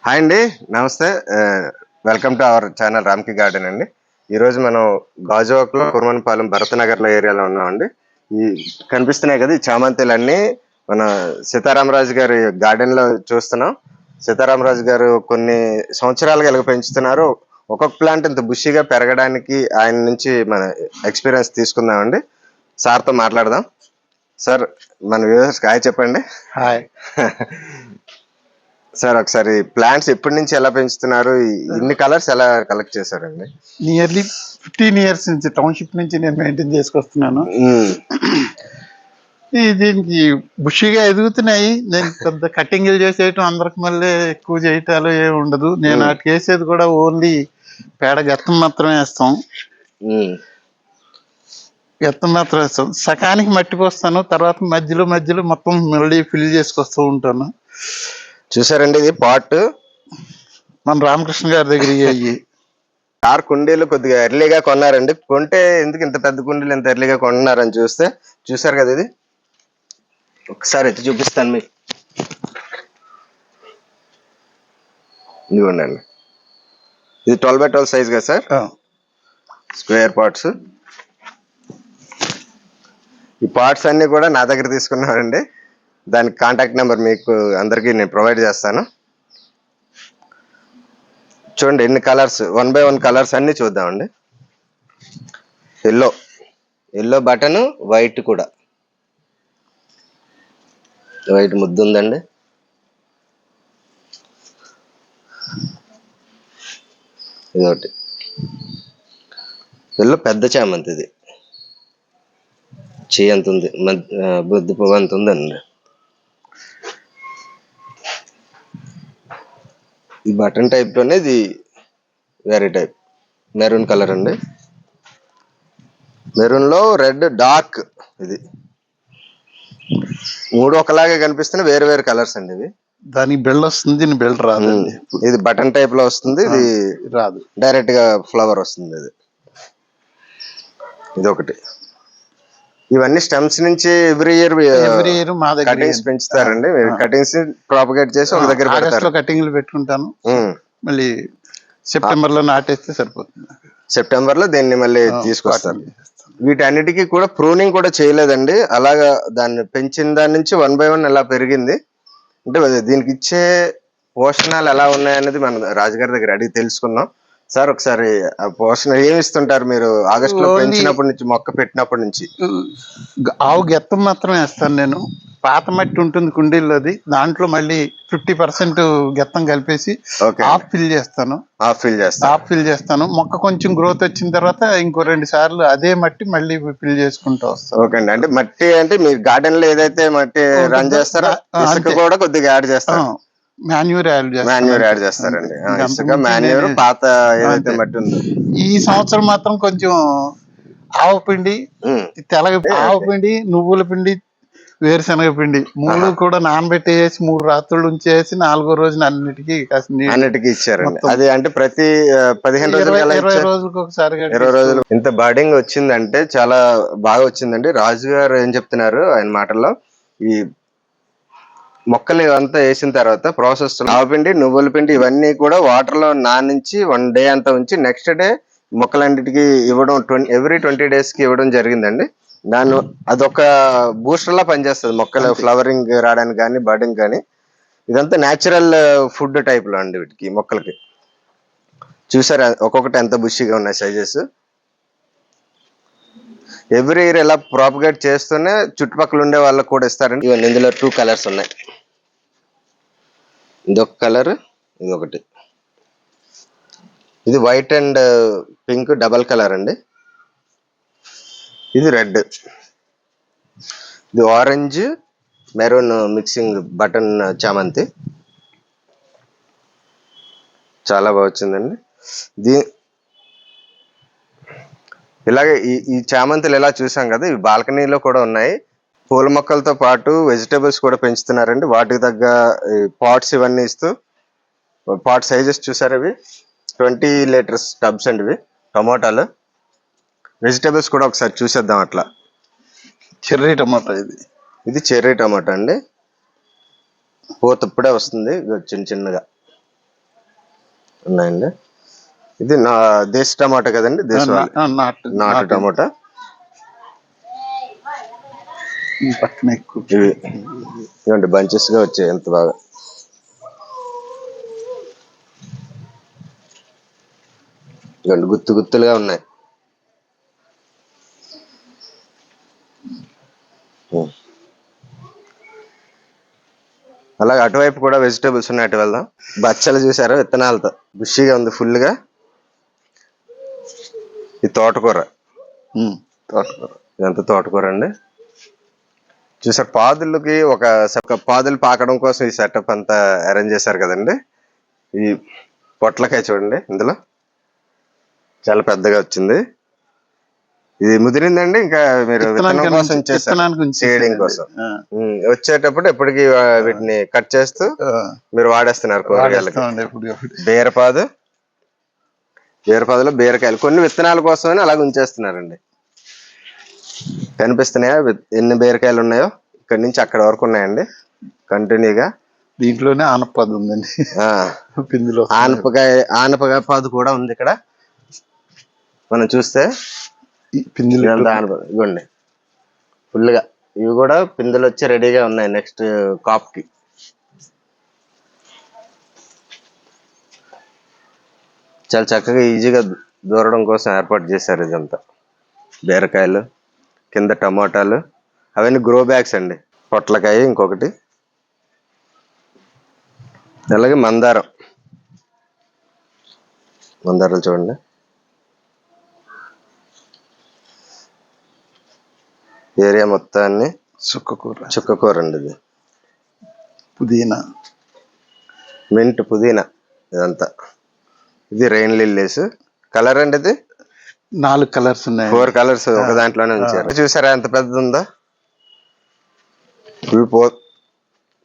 Hi అండి, నమస్తే. Welcome to our channel రామ్కి గార్డెన్ అండి. ఈరోజు మనం గాజువాక్లో కుర్మన్పాలెం భరతనగర్లో ఏరియాలో ఉన్నామండి. ఈ కనిపిస్తున్నాయి కదా, ఈ చామంతులన్నీ మన సీతారామరాజు గారి గార్డెన్లో చూస్తున్నాం. సీతారామరాజు గారు కొన్ని సంవత్సరాలుగా ఇలాగ పెంచుతున్నారు. ఒక్కొక్క ప్లాంట్ ఇంత బుషిగా పెరగడానికి ఆయన నుంచి మన ఎక్స్పీరియన్స్ తీసుకుందామండి. సార్తో మాట్లాడదాం. సార్, మన వ్యూవర్స్కి హాయ్ చెప్పండి. హాయ్ సార్, ఒకసారి ప్లాంట్స్ ఎప్పటి నుంచి ఎలా పెంచుతున్నారు, ఇన్ని కలర్స్ ఎలా కలెక్ట్ చేశారండి? నియర్లీ 15 years నుంచి టౌన్షిప్ నుంచి నేను మెయింటైన్ చేసుకొస్తున్నాను. దీనికి బుషిగా ఎదుగుతున్నాయి. నేను పెద్ద కటింగ్లు చేసేయటం అందరికి మళ్ళీ ఎక్కువ చేయటాలు ఏమి ఉండదు. నేను వాటికి వేసేది కూడా ఓన్లీ పేడ గెత్తం మాత్రమే వేస్తాం. గెత్తం మాత్రం వేస్తాం. సకానికి మట్టి పోస్తాను, తర్వాత మధ్యలో మధ్యలో మొత్తం మళ్ళీ ఫిల్ చేసుకొస్తూ ఉంటాను. చూసారండి, ఇది పాట్ మన రామకృష్ణ గారి దగ్గర అయ్యి ఆరు కుండీలు కొద్దిగా ఎర్లీగా కొన్నారండి. కొంటే ఎందుకు ఇంత పెద్ద కుండీలు ఇంత ఎర్లీగా కొన్నారని చూసారు కదా. ఇది ఒకసారి ఎత్తి చూపిస్తాను మీకు. ఇదిగోండి, ఇది 12x12 సైజ్ కదా సార్, స్క్వేర్ పార్ట్స్. ఈ పార్ట్స్ అన్ని కూడా నా దగ్గర తీసుకున్నారండి. దానికి కాంటాక్ట్ నెంబర్ మీకు అందరికీ నేను ప్రొవైడ్ చేస్తాను. చూడండి ఎన్ని కలర్స్, 1 by 1 కలర్స్ అన్ని చూద్దామండి. ఎల్లో బటన్, వైట్ కూడా, వైట్ ముద్దు ఉందండి. ఇదొకటి ఎల్లో పెద్ద చామంతి, ఇది చేయి అంత ఉంది, బొద్దు పువ్వు అంత ఉందండి. ఈ బటన్ టైప్ లోనే ఇది వేరే టైప్, మెరూన్ కలర్ అండి. మెరూన్ లో రెడ్ డార్క్, ఇది మూడు ఒకలాగే కనిపిస్తున్న వేరు వేరు కలర్స్ అండి. ఇవి దానికి బెల్ట్ వస్తుంది, దీని బెల్ట్ రాదు. ఇది బటన్ టైప్ లో వస్తుంది, ఇది రాదు, డైరెక్ట్ గా ఫ్లవర్ వస్తుంది. ఇది ఒకటి. ఇవన్నీ స్టెమ్స్ నుంచి ఎవ్రీ ఇయర్ మా దగ్గర కటింగ్స్ పెంచుతారండి. కటింగ్స్ ప్రాపగేట్ చేసి ఒక దగ్గర పెడతారు. కటింగ్లు పెట్టుకుంటాను, మళ్ళీ సెప్టెంబర్ లో నాటేస్తే సరిపోతుంది. సెప్టెంబర్ లో దీన్ని మళ్ళీ తీసుకొస్తారు. వీటన్నిటికీ కూడా ప్రూనింగ్ కూడా చేయలేదండి. అలాగా దాన్ని పెంచిన దాని నుంచి 1 by 1 ఎలా పెరిగింది అంటే దీనికి ఇచ్చే పోషణాలు ఎలా ఉన్నాయనేది మన రాజుగారి దగ్గర అడిగి తెలుసుకుందాం. సార్, ఒకసారి ఆ పోషణ ఏమి ఇస్తుంటారు మీరు ఆగస్ట్ లో పెంచినప్పటి నుంచి, మొక్క పెట్టినప్పటి నుంచి? ఆవు గెత్తం మాత్రమే వేస్తాను నేను. పాత మట్టి ఉంటుంది కుండీల్లోది, దాంట్లో మళ్ళీ 50% గెత్తం కలిపేసి హాఫ్ ఫిల్ చేస్తాను. మొక్క కొంచెం గ్రోత్ వచ్చిన తర్వాత ఇంకో 2 సార్లు అదే మట్టి మళ్ళీ ఫిల్ చేసుకుంటూ వస్తాను. ఓకే అండి. అంటే మట్టి అంటే మీరు గార్డెన్ లో ఏదైతే మట్టి రన్ చేస్తారో ఇసుక కూడా కొద్దిగా యాడ్ చేస్తారు. మాన్యూర్ యాడ్ చేస్తారండి. ఇసుక, మాన్యూర్, పాత ఏదైతే మట్టి ఉందో. ఈ సంవత్సరం మాత్రం కొంచెం ఆవు పిండి, ఆవు పిండి, నువ్వుల పిండి, వేరుశనగ పిండి 3 కూడా నానబెట్టేసి 3 రాత్రులు ఉంచేసి 4వ రోజున అన్నిటికీ ఇచ్చారండి. అది అంటే ప్రతి 15 రోజులు 20 రోజులకు ఒకసారి 20 రోజులు ఇంత బర్డింగ్ వచ్చిందంటే చాలా బాగా వచ్చిందండి. రాజు గారు ఏం చెప్తున్నారు ఆయన మాటల్లో, ఈ మొక్కలు అంతా వేసిన తర్వాత ప్రాసెస్ ఆవపిండి, నువ్వుల పిండి ఇవన్నీ కూడా వాటర్ లో నానించి 1 day అంతా ఉంచి నెక్స్ట్ డే మొక్కలన్నిటికీ ఇవ్వడం, ఎవ్రీ 20 days కి ఇవ్వడం జరిగిందండి. దాన్ని అదొక బూస్టర్ లా పనిచేస్తుంది మొక్కలు ఫ్లవరింగ్ రావడానికి కానీ బర్డింగ్ కానీ. ఇదంతా న్యాచురల్ ఫుడ్ టైప్ లో అండి వీటికి, మొక్కలకి. చూసారా ఒక్కొక్కటి ఎంత బుషిగా ఉన్నాయి సైజెస్. ఎవ్రీ ఇయర్ ఇలా ప్రాపగేట్ చేస్తూనే చుట్టుపక్కల ఉండే వాళ్ళకి కూడా ఇస్తారండి. ఇవన్నీ ఇందులో 2 కలర్స్ ఉన్నాయి. ఇదొక కలర్, ఇది ఒకటి. ఇది white and pink double colour అండి. ఇది రెడ్, ఇది ఆరెంజ్ మెరూన్ మిక్సింగ్ బటన్ చామంతి. చాలా బాగా వచ్చిందండి. ఇలాగే ఈ చామంతులు ఎలా చూసాం కదా, ఇవి బాల్కనీలో కూడా ఉన్నాయి. పూల మొక్కలతో పాటు వెజిటేబుల్స్ కూడా పెంచుతున్నారండి. వాటికి తగ్గ పాట్స్ ఇవన్నీ ఇస్తూ, పాట్ సైజెస్ చూసారు, ఇవి 20 liters టబ్స్ అండి. ఇవి టమోటాలు. వెజిటేబుల్స్ కూడా ఒకసారి చూసేద్దాం. అట్లా చెర్రీ టమాటా, ఇది చెర్రీ టమాటా అండి. పూత ఇప్పుడే వస్తుంది చిన్న చిన్నగా. ఉన్నాయండి. ఇది నా దేశ టమాటా కదండి, దేశవాళీ నాటు టమాటా. పక్కన ఎక్కువ ఇవి బంచెస్ గా వచ్చాయి ఎంత బాగా. ఇవ్వండి గుత్తు గుత్తులుగా ఉన్నాయి. అలాగే అటువైపు కూడా వెజిటేబుల్స్ ఉన్నాయి, అటు వెళ్దాం. బచ్చలు చూసారా, విత్తనాలతో బుషిగా ఉంది ఫుల్ గా. ఇది తోటకూర. ఇదంతా తోటకూర అండి. చూసారు పాదులకి ఒక పాదులు పాకడం కోసం ఈ సెటప్ అంతా అరేంజ్ చేశారు కదండి. ఈ పొట్లకాయ చూడండి, ఇందులో చాలా పెద్దగా వచ్చింది. ఇది ముదిరిందండి, ఇంకా మీరు విత్తనం కోసం చేస్తారు, సీడింగ్ కోసం. వచ్చేటప్పుడు ఎప్పటికి వీటిని కట్ చేస్తూ మీరు వాడేస్తున్నారు కూరగాయలకి. బీరపాదులో బీరకాయలు కొన్ని విత్తనాల కోసమని అలాగ ఉంచేస్తున్నారండి. కనిపిస్తున్నాయా ఎన్ని బీరకాయలు ఉన్నాయో? ఇక్కడ నుంచి అక్కడ వరకు ఉన్నాయండి కంటిన్యూగా. దీంట్లోనే ఆనపది ఉందండి, పిందులో ఆనపకాయ పాదు కూడా ఉంది ఇక్కడ. మనం చూస్తే పిందులు ఇవ్వండి ఫుల్ గా. ఇవి కూడా పిందులు వచ్చి రెడీగా ఉన్నాయి నెక్స్ట్ కాప్ కి. చాలా చక్కగా ఈజీగా దూరడం కోసం ఏర్పాటు చేశారు ఇదంతా. బీరకాయలు, కింద టమాటాలు, అవన్నీ గ్రో బ్యాగ్స్ అండి. పొట్లకాయ ఇంకొకటి, అలాగే మందారాలు చూడండి. ఏరియా మొత్తాన్ని చుక్కకూర అండి. ఇది పుదీనా, మింట్, పుదీనా ఇదంతా. ఇది రెయిన్ లిల్లీస్. కలర్ అండి ఇది 4 కలర్స్ ఉన్నాయి, 4 కలర్స్ ఒక దాంట్లోనే ఉంచారు. చూసారా ఎంత పెద్దది ఉందో?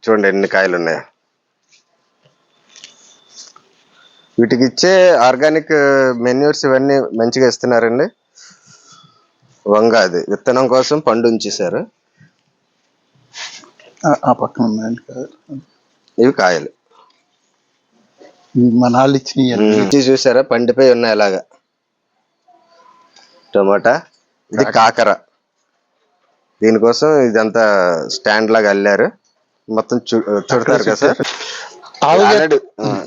చూడండి ఎన్ని కాయలు ఉన్నాయో. వీటికి ఇచ్చే ఆర్గానిక్ మెన్యూర్స్ ఇవన్నీ మంచిగా ఇస్తున్నారండి. వంగ అది విత్తనం కోసం పండు ఉంచేశారు. ఆ పక్కన ఉన్నాయండి ఇవి కాయలు. మన వాళ్ళు ఇచ్చినవి చూసారా పండిపోయి ఉన్నాయి అలాగా. టమాటా, ఇది కాకర. దీనికోసం ఇదంతా స్టాండ్ లాగా అల్లారు. మొత్తం చుడతారు కదా సార్.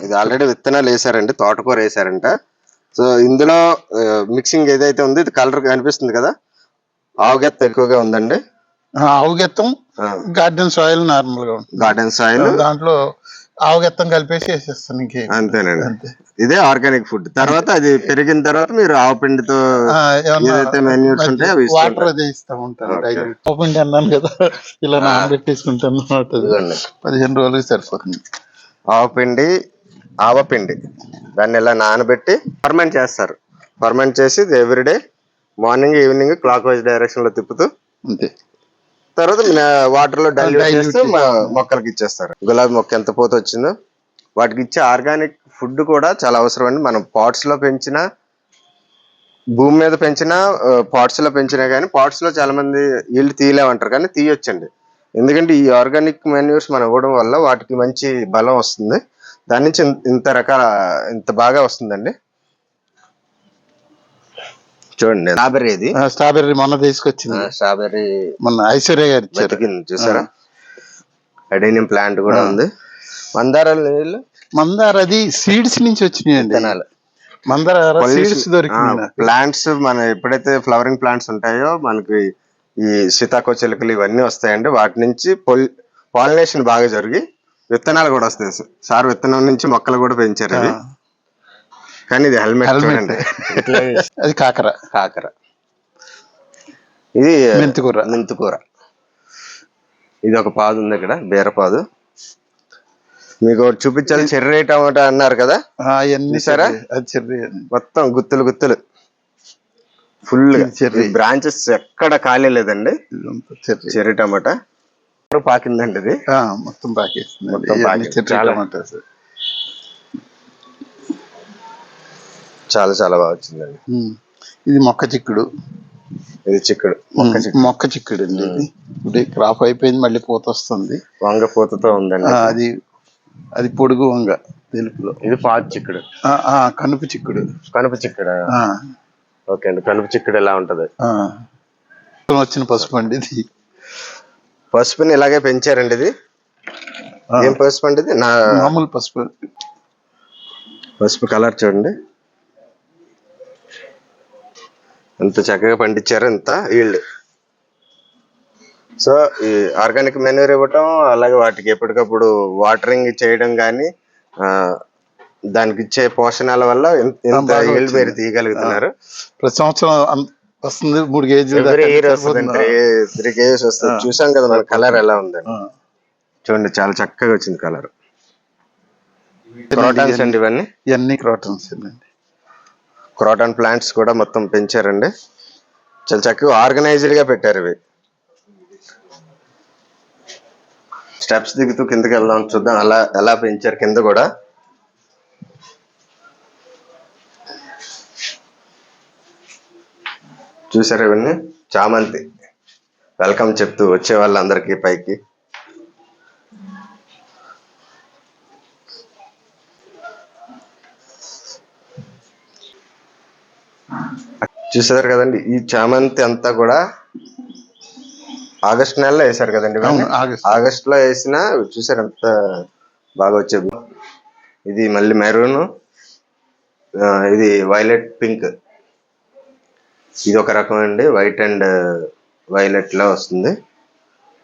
ఇది ఆల్రెడీ విత్తనాలు వేసారండి, తోటకూర వేసారంట. సో ఇందులో మిక్సింగ్ ఏదైతే ఉందో ఇది కలర్ కనిపిస్తుంది కదా, ఆవుగెత్తం ఎక్కువగా ఉందండి. ఆవుగెత్తం, గార్డెన్ సాయిల్ నార్మల్ గా ఉంటుంది. గార్డెన్ సాయిల్, దాంట్లో ఆవుగెత్తం కలిపేసి వేసేస్తాను, ఇంకే అంతేనండి. అంతే, ఇదే ఆర్గానిక్ ఫుడ్. తర్వాత అది పెరిగిన తర్వాత మీరు ఆవు పిండితో ఏదైతే మెన్యూర్స్ ఉంటాయో అవి వాటర్ అదే ఇస్తా ఉంటాను. ఆవు పిండి అన్నాను కదా, ఇలా నానబెట్టేసుకుంటాను. 15 రోజులకి సరిపోతుంది. ఆవపిండి దాన్ని ఇలా నానబెట్టి ఫర్మెంట్ చేస్తారు. ఫర్మెంట్ చేసి everyday morning evening clock wise direction లో తిప్పుతూ అంతే. తర్వాత వాటర్ లో డైల్యూట్ చేస్తూ మొక్కలకి ఇచ్చేస్తారు. గులాబీ మొక్క ఎంత పూత వచ్చిందో వాటికి ఇచ్చే ఆర్గానిక్ ఫుడ్ కూడా చాలా అవసరం అండి. మనం పాట్స్ లో పెంచిన, భూమి మీద పెంచిన, పాట్స్ లో పెంచినా కానీ పాట్స్ లో చాలా మంది ఈల్డ్ తీయలేమంటారు, కానీ తీయొచ్చండి. ఎందుకంటే ఈ ఆర్గానిక్ మాన్యూర్స్ మనం ఇవ్వడం వల్ల వాటికి మంచి బలం వస్తుంది. దాని నుంచి ఇంత బాగా వస్తుందండి. చూడండి స్ట్రాబెర్రీ మొన్న తీసుకొచ్చింది. స్ట్రాబెర్రీ మొన్న ఐశ్వర్య గారు ఇచ్చారు, చూసారా. అడేనియం ప్లాంట్ కూడా ఉంది. మందార అది సీడ్స్ నుంచి వచ్చినాయండి. మందార సీడ్స్ దొరికింది. ప్లాంట్స్ మన ఎప్పుడైతే ఫ్లవరింగ్ ప్లాంట్స్ ఉంటాయో మనకి ఈ సీతాకోచిలుకలు ఇవన్నీ వస్తాయండి. వాటి నుంచి పాలినేషన్ బాగా జరిగి విత్తనాలు కూడా వస్తాయి. సార్ విత్తనం నుంచి మొక్కలు కూడా పెంచారు అది. కానీ ఇది హెల్మెట్ చూడండి. అది కాకర. ఇది మెంతికూర. ఇది ఒక పాదు ఉంది ఇక్కడ, బీరపాదు. మీకు చూపించాలి. చెర్రీ టమాటా అన్నారు కదా, చూసారా? మొత్తం గుత్తులు ఫుల్ బ్రాంచెస్ ఎక్కడ ఖాళీ లేదండి. చెర్రీ టమాటా పాకిందండి. ఇది మొత్తం పాకేస్తుంది. చాలా చాలా బాగా వచ్చిందండి. ఇది మొక్క చిక్కుడు. ఇది చిక్కుడు, మొక్క చిక్కుడు అండి. ఇది ఇప్పుడు క్రాప్ అయిపోయింది, మళ్ళీ పూత వస్తుంది. వంగ పూతతో ఉందండి. అది పొడుగు వంగ. తెలుపులో. ఇది పాచి చిక్కుడు, కనుపు చిక్కుడు. కనుపు చిక్కుడు. ఓకే అండి, కనుపు చిక్కుడు ఎలా ఉంటది? వచ్చిన పసుపు అండి ఇది. పసుపుని ఇలాగే పెంచారండి ఇది? ఏం పసుపు అండి ఇది? మామూలు పసుపు. పసుపు కలర్ చూడండి ఎంత చక్కగా పండించారు, ఎంత ఈల్డ్. సో ఈ ఆర్గానిక్ మెన్యూర్ ఇవ్వటం, అలాగే వాటికి ఎప్పటికప్పుడు వాటరింగ్ చేయడం కానీ, దానికి ఇచ్చే పోషణాల వల్ల ఇంత ఈల్డ్ మీరు తీయగలుగుతున్నారు. ప్రతి సంవత్సరం వస్తుంది 3 కేజీలు. 3 కేజీస్ వస్తుంది. చూసాం కదా మన కలర్ ఎలా ఉందని. చూడండి చాలా చక్కగా వచ్చింది కలర్. క్రోటాన్స్ అండి ఇవన్నీ? ఇవన్నీ క్రోటాన్స్ అండి. క్రోటాన్ ప్లాంట్స్ కూడా మొత్తం పెంచారండి, చాలా చక్కగా ఆర్గనైజ్డ్ గా పెట్టారు ఇవి. స్టెప్స్ దిగుతూ కిందకి వెళ్దాం, చూద్దాం అలా ఎలా పెంచారు కింద కూడా. చూసారు ఇవన్నీ చామంతి. వెల్కమ్ చెప్తూ వచ్చే వాళ్ళందరికీ పైకి. చూసారు కదండి, ఈ చామంతి అంతా కూడా ఆగస్ట్ నెలలో వేసారు కదండి. ఆగస్ట్ లో వేసిన చూసారు ఎంత బాగా వచ్చేది. ఇది మళ్ళీ మెరూన్, ఇది వైలెట్ పింక్. ఇది ఒక రకం అండి, వైట్ అండ్ వైలెట్ లో వస్తుంది.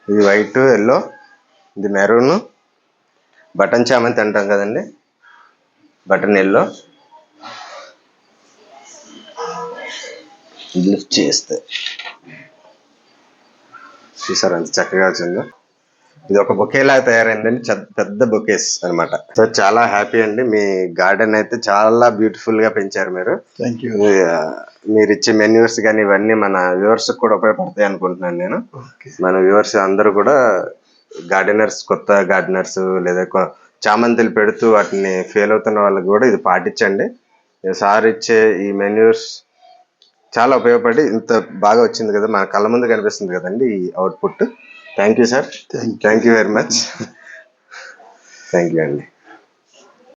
ఇది వైట్, ఎల్లో, ఇది మెరూన్. బటన్ చామంతి అంటాం కదండి, బటన్ ఎల్లో. లిఫ్ట్ చేస్తే చూసారు ఎంత చక్కగా వచ్చిందో. ఇది ఒక బొకే లాగా తయారైందండి, పెద్ద బొకేస్ అనమాట. సో చాలా హ్యాపీ అండి, మీ గార్డెన్ అయితే చాలా బ్యూటిఫుల్ గా పెంచారు మీరు. Thank you. మీరు ఇచ్చే మెన్యూర్స్ కానీ ఇవన్నీ మన వ్యూవర్స్ కూడా ఉపయోగపడతాయి అనుకుంటున్నాను నేను. మన వ్యూవర్స్ అందరూ కూడా గార్డెనర్స్, కొత్త గార్డెనర్స్ లేదా చామంతులు పెడుతూ వాటిని ఫెయిల్ అవుతున్న వాళ్ళకి కూడా ఇది పాటించండి. సార్ ఇచ్చే ఈ మెన్యూర్స్ చాలా ఉపయోగపడి ఇంత బాగా వచ్చింది కదా, మన కళ్ళ ముందు కనిపిస్తుంది కదండి ఈ output. Thank you sir, thank you very much. Thank you అండి.